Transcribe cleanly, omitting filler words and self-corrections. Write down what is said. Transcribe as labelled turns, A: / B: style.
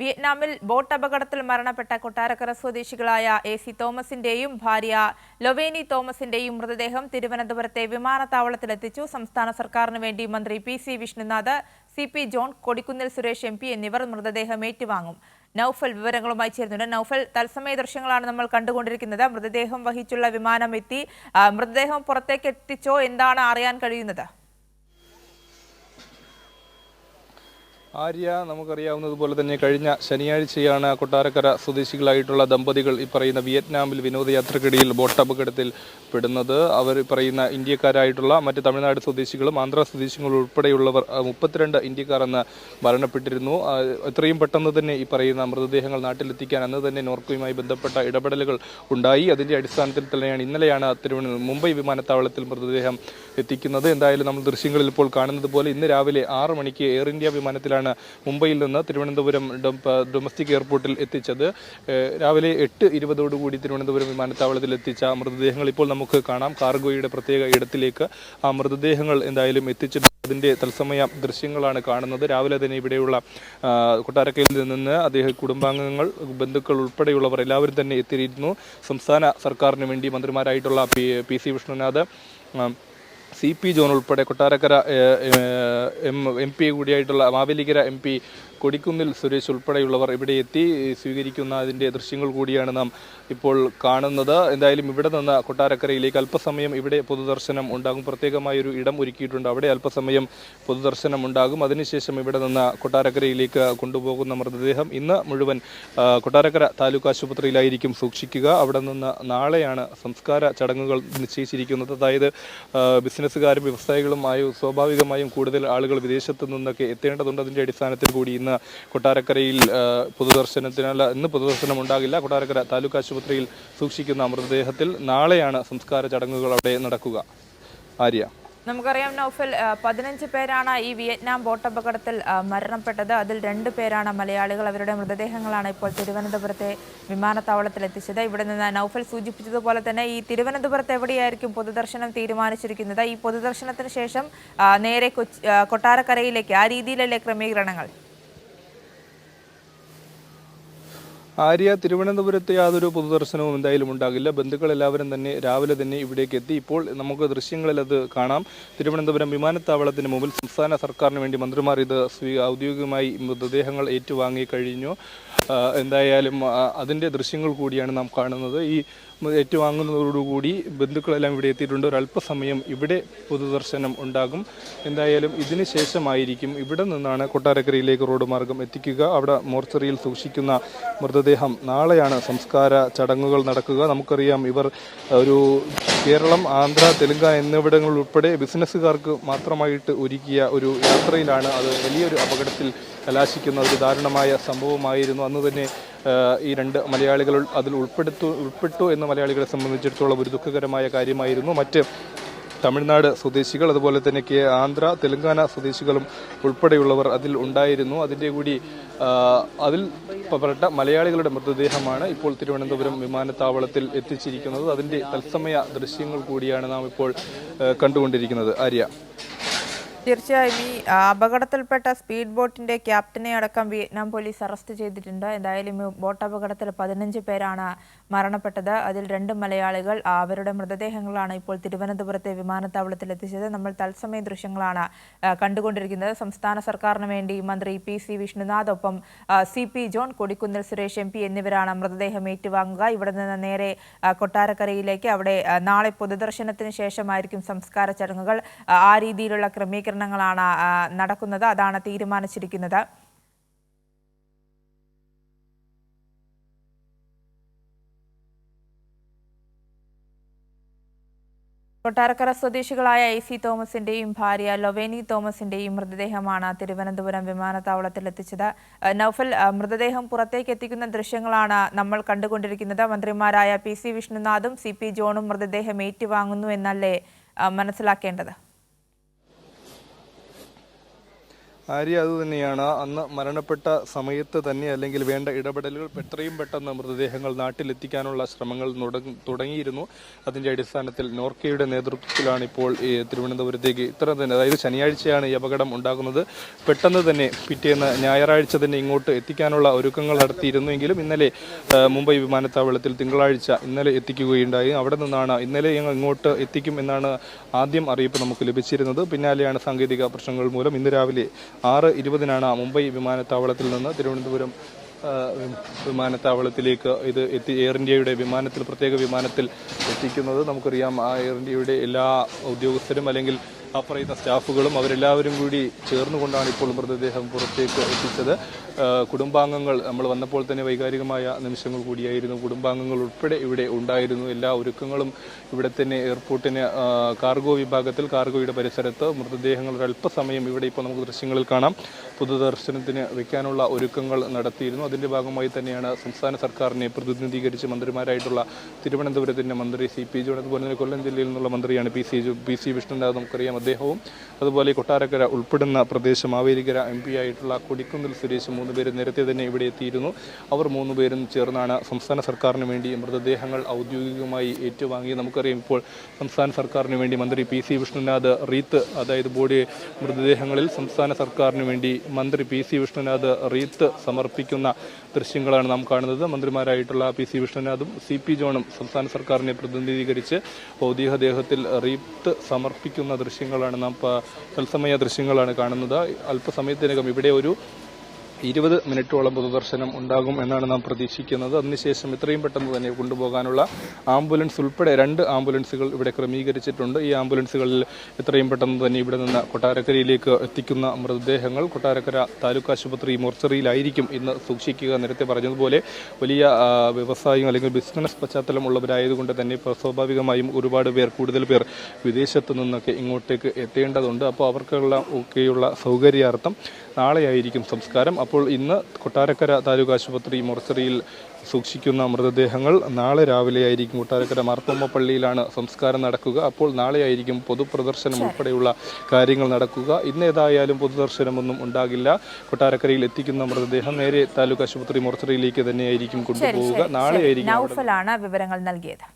A: വിയറ്റ്നാമിൽ boat അപകടത്തിൽ മരണപ്പെട്ട കൊട്ടാരക്കര സ്വദേശികളായ എ.സി. തോമസിന്റെയും ഭാര്യ ലൊവേനി തോമസിന്റെയും മൃതദേഹം തിരുവനന്തപുരത്തെ വിമാനത്താവളത്തിലെത്തിച്ചു. സംസ്ഥാന സർക്കാരിന് വേണ്ടി മന്ത്രി PC. Vishnunath, CP. John, Kodikunnil Suresh MP എന്നിവർ മൃതദേഹം ഏറ്റുവാങ്ങും. നൌഫൽ വിവരങ്ങളുമായി ചേരുന്നുണ്ട്. നൌഫൽ, തത്സമയ ദൃശ്യങ്ങളാണ് നമ്മൾ കണ്ടുകൊണ്ടിരിക്കുന്നത്. മൃതദേഹം വഹിച്ചുള്ള വിമാനം എത്തി. മൃതദേഹം പുറത്തേക്ക് എത്തിച്ചോ? എന്താണ് അറിയാൻ കഴിയുന്നത്?
B: ആര്യ, നമുക്കറിയാവുന്നതുപോലെ തന്നെ കഴിഞ്ഞ ശനിയാഴ്ചയാണ് കൊട്ടാരക്കര സ്വദേശികളായിട്ടുള്ള ദമ്പതികൾ ഈ പറയുന്ന വിയറ്റ്നാമിൽ വിനോദയാത്രക്കിടയിൽ ബോട്ട് അപകടത്തിൽ പെടുന്നത്. അവർ പറയുന്ന ഇന്ത്യക്കാരായിട്ടുള്ള മറ്റ് തമിഴ്നാട് സ്വദേശികളും ആന്ധ്ര സ്വദേശികളും ഉൾപ്പെടെയുള്ളവർ 32 ഇന്ത്യക്കാർ എന്ന് മരണപ്പെട്ടിരുന്നു. എത്രയും പെട്ടെന്ന് തന്നെ ഈ പറയുന്ന മൃതദേഹങ്ങൾ നാട്ടിലെത്തിക്കാൻ അന്ന് തന്നെ നോർക്കയുമായി ബന്ധപ്പെട്ട ഇടപെടലുകൾ ഉണ്ടായി. അതിന്റെ അടിസ്ഥാനത്തിൽ തന്നെയാണ് ഇന്നലെയാണ് മുംബൈ വിമാനത്താവളത്തിൽ മൃതദേഹം എത്തിക്കുന്നത്. എന്തായാലും നമ്മൾ ദൃശ്യങ്ങളിൽ ഇപ്പോൾ കാണുന്നത് പോലെ ഇന്ന് രാവിലെ 6 മണിക്ക് എയർ ഇന്ത്യ വിമാനത്തിലാണ് മുംബൈയിൽ നിന്ന് തിരുവനന്തപുരം ഡൊമസ്റ്റിക് എയർപോർട്ടിൽ എത്തിച്ചത്. രാവിലെ 8:20 തിരുവനന്തപുരം വിമാനത്താവളത്തിൽ എത്തിച്ച മൃതദേഹങ്ങൾ ഇപ്പോൾ നമുക്ക് കാണാം. കാർഗോയുടെ പ്രത്യേക ഇടത്തിലേക്ക് ആ മൃതദേഹങ്ങൾ എന്തായാലും എത്തിച്ചിട്ട് അതിന്റെ തത്സമയ ദൃശ്യങ്ങളാണ് കാണുന്നത്. രാവിലെ തന്നെ ഇവിടെയുള്ള കൊട്ടാരക്കരയിൽ നിന്ന് അദ്ദേഹം കുടുംബാംഗങ്ങൾ, ബന്ധുക്കൾ ഉൾപ്പെടെയുള്ളവർ എല്ലാവരും തന്നെ എത്തിയിരുന്നു. സംസ്ഥാന സർക്കാരിന് വേണ്ടി മന്ത്രിമാരായിട്ടുള്ള പി.സി. വിഷ്ണുനാഥ്, സി.പി. ജോൺ ഉൾപ്പെടെ കൊട്ടാരക്കര എം.പി. കൂടിയായിട്ടുള്ള മാവേലിക്കര എം.പി. കൊടിക്കുന്നിൽ സുരേഷ് ഉൾപ്പെടെയുള്ളവർ ഇവിടെ എത്തി സ്വീകരിക്കുന്ന അതിൻ്റെ ദൃശ്യങ്ങൾ കൂടിയാണ് നാം ഇപ്പോൾ കാണുന്നത്. എന്തായാലും ഇവിടെ നിന്ന് കൊട്ടാരക്കരയിലേക്ക് അല്പസമയം ഇവിടെ പൊതുദർശനം ഉണ്ടാകും. പ്രത്യേകമായൊരു ഇടം ഒരുക്കിയിട്ടുണ്ട്. അവിടെ അല്പസമയം പൊതുദർശനം ഉണ്ടാകും. അതിനുശേഷം ഇവിടെ നിന്ന് കൊട്ടാരക്കരയിലേക്ക് കൊണ്ടുപോകുന്ന മൃതദേഹം ഇന്ന് മുഴുവൻ കൊട്ടാരക്കര താലൂക്ക് ആശുപത്രിയിലായിരിക്കും സൂക്ഷിക്കുക. അവിടെ നിന്ന് നാളെയാണ് സംസ്കാര ചടങ്ങുകൾ നിശ്ചയിച്ചിരിക്കുന്നത്. അതായത് ബിസിനസ്സുകാരും വ്യവസായികളുമായും സ്വാഭാവികമായും കൂടുതൽ ആളുകൾ വിദേശത്തു നിന്നൊക്കെ എത്തേണ്ടതുണ്ട്. അതിൻ്റെ അടിസ്ഥാനത്തിൽ കൂടി ഇന്ന് കൊട്ടാരക്കരയിൽ ഇന്ന് പൊതുദർശനം ഉണ്ടാകില്ല. കൊട്ടാരക്കര താലൂക്ക് ആശുപത്രിയിൽ സൂക്ഷിക്കുന്ന മൃതദേഹത്തിൽ നാളെയാണ് സംസ്കാര ചടങ്ങുകൾ അവിടെ നടക്കുക. ആര്യ,
A: നമുക്കറിയാം നൌഫൽ, 15 പേരാണ് ഈ വിയറ്റ്നാം ബോട്ട് അപകടത്തിൽ മരണപ്പെട്ടത്. അതിൽ 2 പേരാണ് മലയാളികൾ. അവരുടെ മൃതദേഹങ്ങളാണ് ഇപ്പോൾ തിരുവനന്തപുരത്തെ വിമാനത്താവളത്തിൽ എത്തിച്ചത്. ഇവിടെ നിന്ന് നൌഫൽ സൂചിപ്പിച്ചതുപോലെ തന്നെ ഈ തിരുവനന്തപുരത്ത് എവിടെയായിരിക്കും പൊതുദർശനം തീരുമാനിച്ചിരിക്കുന്നത്? ഈ പൊതുദർശനത്തിന് ശേഷം നേരെ കൊട്ടാരക്കരയിലേക്ക് ആ രീതിയിലല്ലേ ക്രമീകരണങ്ങൾ?
B: ആര്യ, തിരുവനന്തപുരത്ത് യാതൊരു പൊതുദർശനവും എന്തായാലും ഉണ്ടാകില്ല. ബന്ധുക്കൾ എല്ലാവരും തന്നെ രാവിലെ തന്നെ ഇവിടേക്ക് എത്തി. ഇപ്പോൾ നമുക്ക് ദൃശ്യങ്ങളിൽ അത് കാണാം. തിരുവനന്തപുരം വിമാനത്താവളത്തിന് മുമ്പിൽ സംസ്ഥാന സർക്കാരിന് വേണ്ടി മന്ത്രിമാർ ഇത് ഔദ്യോഗികമായി മൃതദേഹങ്ങൾ ഏറ്റുവാങ്ങി കഴിഞ്ഞു. എന്തായാലും അതിൻ്റെ ദൃശ്യങ്ങൾ കൂടിയാണ് നാം കാണുന്നത്. ഈ ഏറ്റുവാങ്ങുന്നതോടുകൂടി ബന്ധുക്കളെല്ലാം ഇവിടെ എത്തിയിട്ടുണ്ട്. ഒരല്പസമയം ഇവിടെ പൊതുദർശനം ഉണ്ടാകും. എന്തായാലും ഇതിന് ശേഷമായിരിക്കും ഇവിടെ നിന്നാണ് കൊട്ടാരക്കരയിലേക്ക് റോഡ് മാർഗം എത്തിക്കുക. അവിടെ മോർച്ചറിയിൽ സൂക്ഷിക്കുന്ന മൃതദേഹം നാളെയാണ് സംസ്കാര ചടങ്ങുകൾ നടക്കുക. നമുക്കറിയാം, ഇവർ ഒരു കേരളം, ആന്ധ്ര, തെലുങ്കാന എന്നിവിടങ്ങളിൽ ഉൾപ്പെടെ ബിസിനസ്സുകാർക്ക് മാത്രമായിട്ട് ഒരുക്കിയ ഒരു യാത്രയിലാണ് അത് വലിയൊരു അപകടത്തിൽ കലാശിക്കുന്ന ഒരു ദാരുണമായ സംഭവമായിരുന്നു. അന്ന് തന്നെ ഈ 2 മലയാളികൾ അതിൽ ഉൾപ്പെട്ടു എന്ന മലയാളികളെ സംബന്ധിച്ചിടത്തോളം ഒരു ദുഃഖകരമായ കാര്യമായിരുന്നു. മറ്റ് തമിഴ്നാട് സ്വദേശികൾ, അതുപോലെ തന്നെ ആന്ധ്ര, തെലുങ്കാന സ്വദേശികളും ഉൾപ്പെടെയുള്ളവർ അതിൽ ഉണ്ടായിരുന്നു. അതിൻ്റെ കൂടി അതിൽ പെട്ട മലയാളികളുടെ മൃതദേഹമാണ് ഇപ്പോൾ തിരുവനന്തപുരം വിമാനത്താവളത്തിൽ എത്തിച്ചിരിക്കുന്നത്. അതിൻ്റെ തത്സമയ ദൃശ്യങ്ങൾ കൂടിയാണ് നാം ഇപ്പോൾ കണ്ടുകൊണ്ടിരിക്കുന്നത്. ആര്യ,
A: തീർച്ചയായും ഈ അപകടത്തിൽപ്പെട്ട സ്പീഡ് ബോട്ടിന്റെ ക്യാപ്റ്റനെ അടക്കം വിയറ്റ്നാം പോലീസ് അറസ്റ്റ് ചെയ്തിട്ടുണ്ട്. എന്തായാലും ഈ ബോട്ട് അപകടത്തിൽ 15 പേരാണ് മരണപ്പെട്ടത്. അതിൽ 2 മലയാളികൾ. അവരുടെ മൃതദേഹങ്ങളാണ് ഇപ്പോൾ തിരുവനന്തപുരത്തെ വിമാനത്താവളത്തിൽ എത്തിച്ചത്. നമ്മൾ തത്സമയ ദൃശ്യങ്ങളാണ് കണ്ടുകൊണ്ടിരിക്കുന്നത്. സംസ്ഥാന സർക്കാരിന് വേണ്ടി മന്ത്രി പി.സി. വിഷ്ണുനാഥ്, ഒപ്പം CP. John, Kodikunnil Suresh MP. എന്നിവരാണ് മൃതദേഹം ഏറ്റുവാങ്ങുക. ഇവിടെ നിന്ന് നേരെ കൊട്ടാരക്കരയിലേക്ക്. അവിടെ നാളെ പൊതുദർശനത്തിന് ശേഷമായിരിക്കും സംസ്കാര ചടങ്ങുകൾ. ആ രീതിയിലുള്ള ക്രമീകരണങ്ങളാണ് നടക്കുന്നത്. അതാണ് തീരുമാനിച്ചിരിക്കുന്നത്. കൊട്ടാരക്കര സ്വദേശികളായ എ.സി. തോമസിന്റെയും ഭാര്യ ലൊവേനി തോമസിന്റെയും മൃതദേഹമാണ് തിരുവനന്തപുരം വിമാനത്താവളത്തിൽ എത്തിച്ചത്. നൌഫൽ, മൃതദേഹം പുറത്തേക്ക് എത്തിക്കുന്ന ദൃശ്യങ്ങളാണ് നമ്മൾ കണ്ടുകൊണ്ടിരിക്കുന്നത്. മന്ത്രിമാരായ പി.സി. വിഷ്ണുനാഥും സി.പി. ജോണും മൃതദേഹം ഏറ്റുവാങ്ങുന്നു എന്നല്ലേ മനസ്സിലാക്കേണ്ടത്?
B: ആര്യ അത് തന്നെയാണ് അന്ന് മരണപ്പെട്ട സമയത്ത് തന്നെ അല്ലെങ്കിൽ വേണ്ട ഇടപെടലുകൾ എത്രയും പെട്ടെന്ന് മൃതദേഹങ്ങൾ നാട്ടിലെത്തിക്കാനുള്ള ശ്രമങ്ങൾ തുടങ്ങിയിരുന്നു. അതിന്റെ അടിസ്ഥാനത്തിൽ നോർക്കയുടെ നേതൃത്വത്തിലാണ് ഇപ്പോൾ ഈ തിരുവനന്തപുരത്തേക്ക് ഇത്ര തന്നെ, അതായത് ശനിയാഴ്ചയാണ് ഈ അപകടം ഉണ്ടാകുന്നത്. പെട്ടെന്ന് തന്നെ പിറ്റേന്ന് ഞായറാഴ്ച തന്നെ ഇങ്ങോട്ട് എത്തിക്കാനുള്ള ഒരുക്കങ്ങൾ നടത്തിയിരുന്നുവെങ്കിലും ഇന്നലെ മുംബൈ വിമാനത്താവളത്തിൽ ഇന്നലെ എത്തിക്കുകയുണ്ടായി. അവിടെ നിന്നാണ് ഇന്നലെ ഞങ്ങൾ ഇങ്ങോട്ട് എത്തിക്കും എന്നാണ് ആദ്യം അറിയിപ്പ് നമുക്ക് ലഭിച്ചിരുന്നത്. പിന്നാലെയാണ് സാങ്കേതിക പ്രശ്നങ്ങൾ മൂലം ഇന്ന് രാവിലെ 6:20-നാണ് മുംബൈ വിമാനത്താവളത്തിൽ നിന്ന് തിരുവനന്തപുരം വിമാനത്താവളത്തിലേക്ക് ഇത് എയർ ഇന്ത്യയുടെ വിമാനത്തിൽ, പ്രത്യേക വിമാനത്തിൽ എത്തിക്കുന്നത്. നമുക്കറിയാം എയർ ഇന്ത്യയുടെ എല്ലാ ഉദ്യോഗസ്ഥരും അല്ലെങ്കിൽ ആ പറയുന്ന സ്റ്റാഫുകളും അവരെല്ലാവരും കൂടി ചേർന്നുകൊണ്ടാണ് ഇപ്പോൾ മൃതദേഹം പുറത്തേക്ക് എത്തിച്ചത്. കുടുംബാംഗങ്ങൾ നമ്മൾ വന്നപ്പോൾ തന്നെ വൈകാരികമായ നിമിഷങ്ങൾ കൂടിയായിരുന്നു. കുടുംബാംഗങ്ങൾ ഉൾപ്പെടെ ഇവിടെ ഉണ്ടായിരുന്നു. എല്ലാ ഒരുക്കങ്ങളും ഇവിടെ തന്നെ എയർപോർട്ടിന് കാർഗോ വിഭാഗത്തിൽ, കാർഗോയുടെ പരിസരത്ത് മൃതദേഹങ്ങൾ ഒരല്പസമയം ഇവിടെ ഇപ്പോൾ നമുക്ക് ദൃശ്യങ്ങളിൽ കാണാം പൊതുദർശനത്തിന് വെക്കാനുള്ള ഒരുക്കങ്ങൾ നടത്തിയിരുന്നു. അതിന്റെ ഭാഗമായി തന്നെയാണ് സംസ്ഥാന സർക്കാരിനെ പ്രതിനിധീകരിച്ച് മന്ത്രിമാരായിട്ടുള്ള തിരുവനന്തപുരത്തിന്റെ മന്ത്രി CP ജോൺ, അതുപോലെ തന്നെ കൊല്ലം ജില്ലയിൽ നിന്നുള്ള മന്ത്രിയാണ് PC വിഷ്ണുനാഥ്, നമുക്കറിയാം അദ്ദേഹവും, അതുപോലെ കൊട്ടാരക്കര ഉൾപ്പെടുന്ന പ്രദേശം മാവേലിക്കര MP ആയിട്ടുള്ള കൊടിക്കുന്നിൽ സുരേഷ് 3 പേര് നേരത്തെ തന്നെ ഇവിടെ എത്തിയിരുന്നു. അവർ 3 പേരും ചേർന്നാണ് സംസ്ഥാന സർക്കാരിന് വേണ്ടി മൃതദേഹങ്ങൾ ഔദ്യോഗികമായി ഏറ്റുവാങ്ങി. നമുക്കറിയാം ഇപ്പോൾ സംസ്ഥാന സർക്കാരിന് വേണ്ടി മന്ത്രി PC വിഷ്ണുനാഥ് റീത്ത്, അതായത് ബോഡി മൃതദേഹങ്ങളിൽ സംസ്ഥാന സർക്കാരിന് വേണ്ടി മന്ത്രി PC വിഷ്ണുനാഥ് റീത്ത് സമർപ്പിക്കുന്ന ദൃശ്യങ്ങളാണ് നാം കാണുന്നത്. മന്ത്രിമാരായിട്ടുള്ള PC വിഷ്ണുനാഥും CP ജോണും സംസ്ഥാന സർക്കാരിനെ പ്രതിനിധീകരിച്ച് ഭൗതികദേഹത്തിൽ റീത്ത് സമർപ്പിക്കുന്ന ദൃശ്യങ്ങളാണ് നാം തത്സമയ ദൃശ്യങ്ങളാണ് കാണുന്നത്. അല്പസമയത്തിനകം ഇവിടെ ഒരു 20 മിനിറ്റോളം പൊതുദർശനം ഉണ്ടാകും എന്നാണ് നാം പ്രതീക്ഷിക്കുന്നത്. അതിനുശേഷം എത്രയും പെട്ടെന്ന് തന്നെ കൊണ്ടുപോകാനുള്ള ആംബുലൻസ് ഉൾപ്പെടെ 2 ആംബുലൻസുകൾ ഇവിടെ ക്രമീകരിച്ചിട്ടുണ്ട്. ഈ ആംബുലൻസുകളിൽ എത്രയും പെട്ടെന്ന് തന്നെ ഇവിടെ നിന്ന് കൊട്ടാരക്കരയിലേക്ക് എത്തിക്കുന്ന മൃതദേഹങ്ങൾ കൊട്ടാരക്കര താലൂക്ക് ആശുപത്രി മോർച്ചറിയിലായിരിക്കും ഇന്ന് സൂക്ഷിക്കുക. നേരത്തെ പറഞ്ഞതുപോലെ വലിയ വ്യവസായം അല്ലെങ്കിൽ ബിസിനസ് പശ്ചാത്തലം ഉള്ളവരായതുകൊണ്ട് തന്നെ സ്വാഭാവികമായും കൂടുതൽ പേർ വിദേശത്ത് നിന്നൊക്കെ ഇങ്ങോട്ടേക്ക് എത്തേണ്ടതുണ്ട്. അപ്പോൾ ഒക്കെയുള്ള സൗകര്യാർത്ഥം നാളെയായിരിക്കും സംസ്കാരം. അപ്പോൾ ഇന്ന് കൊട്ടാരക്കര താലൂക്ക് ആശുപത്രി മോർച്ചറിയിൽ സൂക്ഷിക്കുന്ന മൃതദേഹങ്ങൾ നാളെ രാവിലെയായിരിക്കും കൊട്ടാരക്കര മാർത്തോമ്മ പള്ളിയിലാണ് സംസ്കാരം നടക്കുക. അപ്പോൾ നാളെയായിരിക്കും പൊതുപ്രദർശനം ഉൾപ്പെടെയുള്ള കാര്യങ്ങൾ നടക്കുക. ഇന്ന് ഏതായാലും പൊതുദർശനമൊന്നും ഉണ്ടാകില്ല. കൊട്ടാരക്കരയിൽ എത്തിക്കുന്ന മൃതദേഹം നേരെ താലൂക്ക് ആശുപത്രി മോർച്ചറിയിലേക്ക് തന്നെയായിരിക്കും കൊണ്ടുപോവുക. നാളെയായിരിക്കും
A: വിവരങ്ങൾ നൽകിയത്.